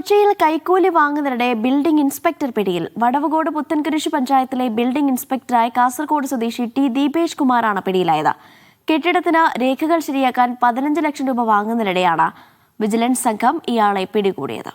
കൊച്ചിയിൽ കൈക്കൂലി വാങ്ങുന്നതിനിടെ building inspector പിടിയിൽ. വടവുകോട് പുത്തൻകുരിശ് പഞ്ചായത്തിലെ ബിൽഡിംഗ് ഇൻസ്പെക്ടറായ കാസർഗോഡ് സ്വദേശി ടി ദീപേഷ് കുമാറാണ് പിടിയിലായത്. കെട്ടിടത്തിന് രേഖകൾ ശരിയാക്കാൻ 15 ലക്ഷം രൂപ വാങ്ങുന്നതിനിടെയാണ് വിജിലൻസ് സംഘം ഇയാളെ പിടികൂടിയത്.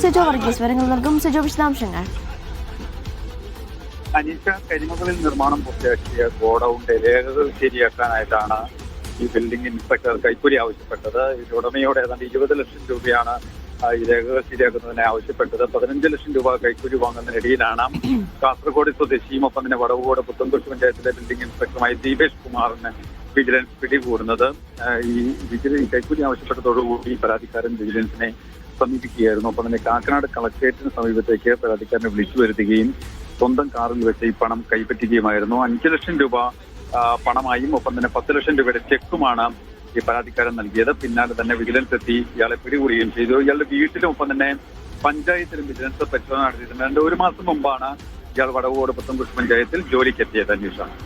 സിജോ വർഗീസ് വിവരങ്ങൾ നൽകും. സിജോ, വിശദാംശങ്ങൾ. അനീഷ, കരിമകളിൽ നിർമ്മാണം പൂർത്തിയാക്കിയ ഗോഡൌണിന്റെ രേഖകൾ ശരിയാക്കാനായിട്ടാണ് ഈ ബിൽഡിംഗ് ഇൻസ്പെക്ടർ കൈക്കൂലി ആവശ്യപ്പെട്ടത്. ഉടമയോട് ഏതാണ്ട് 20 ലക്ഷം രൂപയാണ് ഈ രേഖകൾ ശരിയാക്കുന്നതിനെ ആവശ്യപ്പെട്ടത്. 15 ലക്ഷം രൂപ കൈക്കൂലി വാങ്ങുന്നതിനിടയിലാണ് കാസർഗോഡ് സ്വദേശിയും ഒപ്പം തന്നെ വടവുകോട് പുത്തൻകുരിശ് പഞ്ചായത്തിലെ ബിൽഡിംഗ് ഇൻസ്പെക്ടറുമായ ദീപേഷ് കുമാറിന് വിജിലൻസ് പിടികൂടുന്നത്. ഈ കൈക്കൂലി ആവശ്യപ്പെട്ടതോടുകൂടി പരാതിക്കാരൻ വിജിലൻസിനെ സമീപിക്കുകയായിരുന്നു. ഒപ്പം തന്നെ കാക്കനാട് കളക്ടറേറ്റിന് സമീപത്തേക്ക് പരാതിക്കാരനെ വിളിച്ചു വരുത്തുകയും സ്വന്തം കാറിൽ വെച്ച് ഈ പണം കൈപ്പറ്റുകയുമായിരുന്നു. 5 ലക്ഷം രൂപ പണമായും ഒപ്പം തന്നെ 10 ലക്ഷം രൂപയുടെ ചെക്കുമാണ് ഈ പരാതിക്കാരൻ നൽകിയത്. പിന്നാലെ തന്നെ വിജിലൻസ് എത്തി ഇയാളെ പിടികൂടുകയും ചെയ്തു. ഇയാളുടെ വീട്ടിലും ഒപ്പം തന്നെ പഞ്ചായത്തിലും വിജിലൻസ് പരിശോധന നടത്തിയിട്ടുണ്ട്. 1 മാസം മുമ്പാണ് ഇയാൾ വടവുകോട് പുത്തൻകുരിശ് പഞ്ചായത്തിൽ ജോലിക്കെത്തിയത്. അന്വേഷണം